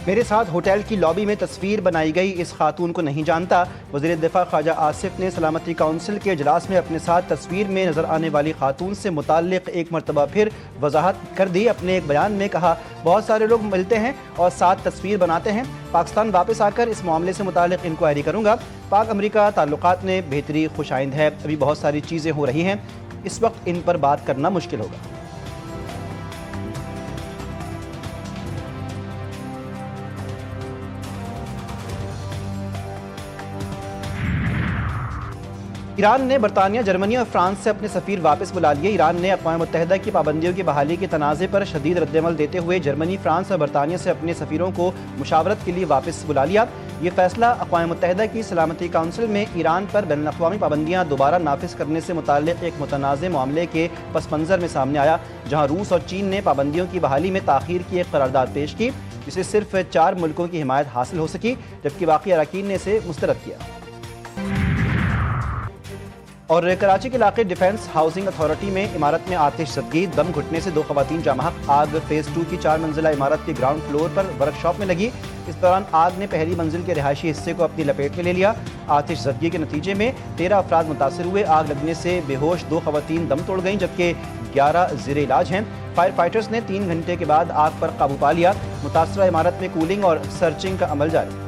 मेरे साथ होटल की लॉबी में तस्वीर बनाई गई, इस खातून को नहीं जानता। वज़ीर दिफा ख्वाजा आसिफ ने सलामती काउंसिल के इजलास में अपने साथ तस्वीर में नजर आने वाली खातून से मुताल्लिक एक मरतबा फिर वजाहत कर दी। अपने एक बयान में कहा, बहुत सारे लोग मिलते हैं और साथ तस्वीर बनाते हैं। पाकिस्तान वापस आकर इस मामले से मुताल्लिक इंक्वायरी करूँगा। पाक अमरीका ताल्लुकात में बेहतरी खुशाइंद है, अभी बहुत सारी चीज़ें हो रही हैं, इस वक्त इन पर बात करना मुश्किल होगा। ईरान ने बरतानिया, जर्मनी और फ्रांस से अपने सफ़ीर वापस बुला लिए। ईरान ने अक़वाम मुत्तहिदा की पाबंदियों की बहाली के तनाज़े पर शदीद रद्दअमल देते हुए जर्मनी, फ्रांस और बरतानिया से अपने सफ़ीरों को मुशावरत के लिए वापस बुला लिया। ये फैसला अक़वाम मुत्तहिदा की सलामती काउंसिल में ईरान पर बैनुल-अक़वामी पाबंदियाँ दोबारा नाफिज करने से मुताल्लिक़ एक मुतनाज़े मामले के पस मंज़र में सामने आया, जहाँ रूस और चीन ने पाबंदियों की बहाली में ताख़ीर की एक करारदाद पेश की, जिसे सिर्फ 4 मुल्कों की हिमायत हासिल हो सकी, जबकि बाकी अरकान ने इसे मुस्तरद किया। और कराची के इलाके डिफेंस हाउसिंग अथॉरिटी में इमारत में आतिशज़दगी, दम घुटने से 2 ख़वातीन जामहक। आग फेज़ 2 की 4 मंजिला इमारत के ग्राउंड फ्लोर पर वर्कशॉप में लगी। इस दौरान आग ने पहली मंजिल के रिहायशी हिस्से को अपनी लपेट में ले लिया। आतिशज़दगी के नतीजे में 13 अफराद मुतासर हुए। आग लगने से बेहोश 2 ख़वातीन दम तोड़ गईं, जबकि 11 ज़ेर इलाज हैं। फायर फाइटर्स ने 3 घंटे के बाद आग पर काबू पा लिया। मुतासरा इमारत में कूलिंग और सर्चिंग का अमल जारी।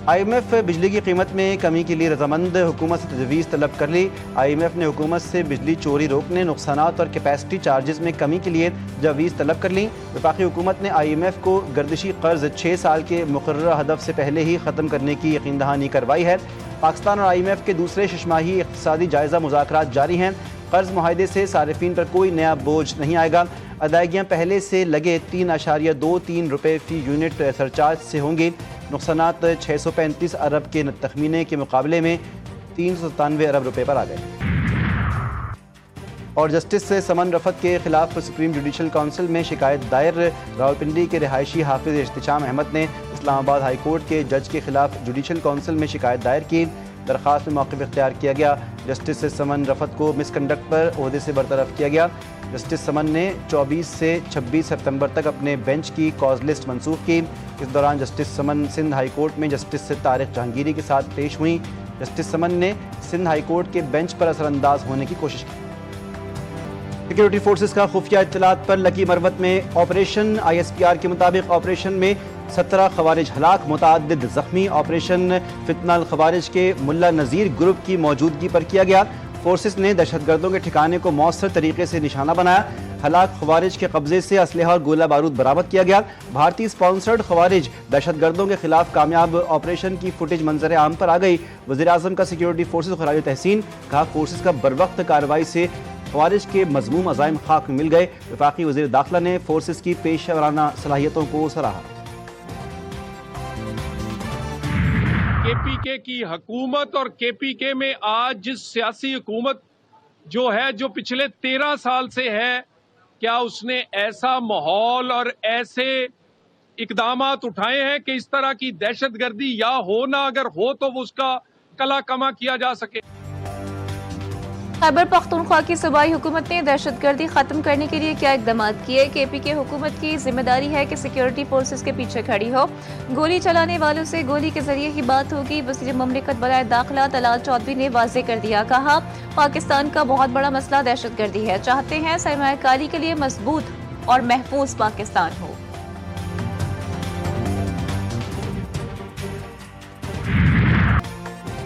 IMF बिजली की कीमत में कमी के लिए रजामंद, हुकूमत से तजवीज़ तलब कर ली। IMF ने हुकूमत से बिजली चोरी रोकने, नुकसानात और कैपेसिटी चार्जेस में कमी के लिए तजवीज़ तलब कर ली। वफाकी हुकूमत ने IMF को गर्दिशी कर्ज 6 साल के मुकर्रर हदफ से पहले ही ख़त्म करने की यकीन दहानी करवाई है। पाकिस्तान और IMF के दूसरे शशमाही इक़्तिसादी जायज़ा मुज़ाकरात जारी हैं। कर्ज मुआहदे से सारिफीन पर कोई नया बोझ नहीं आएगा। अदायगियाँ पहले से लगे 3.23 रुपये फ़ी यूनिट सरचार्ज से होंगी। नुकसानात 635 अरब के तखमीने के मुकाबले में 397 अरब रुपये पर आ गए। और जस्टिस समन रफत के खिलाफ सुप्रीम जुडिशल काउंसिल में शिकायत दायर। रावलपिंडी के रिहायशी हाफिज इख्तिशाम अहमद ने इस्लामाबाद हाई कोर्ट के जज के खिलाफ जुडिशल काउंसिल में शिकायत दायर की। दरख्वास्त में मौक़िफ़ इख्तियार किया गया। जस्टिस समन रफत को मिसकंडक्ट पर ओहदे से बरतरफ किया गया। जस्टिस समन ने 24 से 26 सितंबर तक अपने बेंच की कॉज लिस्ट मनसूख की। इस दौरान जस्टिस समन सिंध हाई कोर्ट में जस्टिस तारिक जहांगीरी के साथ पेश हुई। जस्टिस समन ने सिंध हाई कोर्ट के बेंच पर असरअंदाज होने की कोशिश की। सिक्योरिटी फोर्सेस का खुफिया इत्तलात पर लकी मरवत में ऑपरेशन। ISPR के मुताबिक ऑपरेशन में 17 खवारिज हलाक, मुताअद्दिद जख्मी। ऑपरेशन फितनाल खवारिज के मुल्ला नज़ीर ग्रुप की मौजूदगी पर किया गया। फोर्सेस ने दहशतगर्दों के ठिकाने को मौसर तरीके से निशाना बनाया। हलाक खवारिज के कब्जे से असलहा और गोला बारूद बरामद किया गया। भारतीय स्पॉन्सर्ड खवारिज दहशतगर्दों के खिलाफ कामयाब ऑपरेशन की फुटेज मंजर आम पर आ गई। वज़ीर आज़म का सिक्योरिटी फोर्सेस को खराज तहसीन, कहा फोर्सेस का बरवक्त कार्रवाई से खवारिज के मज़मूम अज़ाइम खाक में मिल गए। वफाकी वज़ीर दाखिला ने फोर्सेस की पेशेवराना सलाहियतों को सराहा। KPK की हुकूमत और KPK में आज जिस सियासी हुकूमत जो है, जो पिछले 13 साल से है, क्या उसने ऐसा माहौल और ऐसे इकदामात उठाए हैं कि इस तरह की दहशतगर्दी या हो ना, अगर हो तो उसका कला कमा किया जा सके। खैबर पख्तूनख्वा की सूबाई हुकूमत ने दहशतगर्दी खत्म करने के लिए क्या इकदाम किए। KPK हुकूमत की जिम्मेदारी है कि सिक्योरिटी फोर्सेस के पीछे खड़ी हो। गोली चलाने वालों से गोली के जरिए ही बात होगी। वज़ीर ममलिकत बराए दाखिला तलाल चौधरी ने वाज़ेह कर दिया, कहा पाकिस्तान का बहुत बड़ा मसला दहशतगर्दी है। चाहते हैं सरमायाकारी के लिए मजबूत और महफूज पाकिस्तान हो।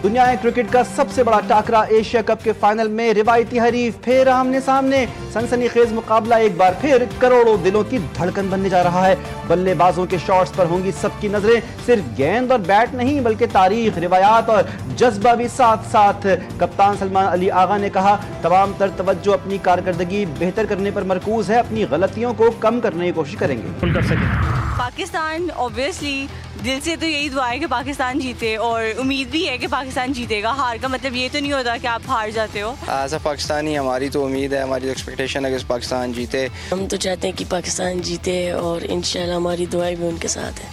दुनिया क्रिकेट का सबसे बड़ा टाकरा, एशिया कप के फाइनल में रिवायती हरीफ फिर आमने सामने। सनसनीखेज मुकाबला एक बार फिर करोड़ों दिलों की धड़कन बनने जा रहा है। बल्लेबाजों के शॉट्स पर होंगी सबकी नजरें। सिर्फ गेंद और बैट नहीं, बल्कि तारीख, रिवायात और जज्बा भी साथ साथ। कप्तान सलमान अली आगा ने कहा, तमाम तर तवज्जो अपनी कारकर्दगी बेहतर करने पर मरकूज है। अपनी गलतियों को कम करने की कोशिश करेंगे। पाकिस्तान ऑब्वियसली दिल से तो यही दुआ है कि पाकिस्तान जीते, और उम्मीद भी है कि पाकिस्तान जीतेगा। हार का मतलब ये तो नहीं होता कि आप हार जाते हो। एज अ पाकिस्तानी हमारी तो उम्मीद है, हमारी एक्सपेक्टेशन है कि पाकिस्तान जीते। हम तो चाहते हैं कि पाकिस्तान जीते और इंशाल्लाह हमारी दुआएं भी उनके साथ है।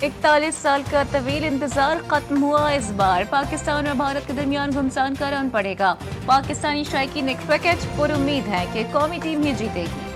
41 साल का तवील इंतजार खत्म हुआ। इस बार पाकिस्तान और भारत के दरमियान घमसान का रन पड़ेगा। पाकिस्तानी शायकीन नेक्स्ट विकेट पर उम्मीद है कि कौमी टीम ही जीतेगी।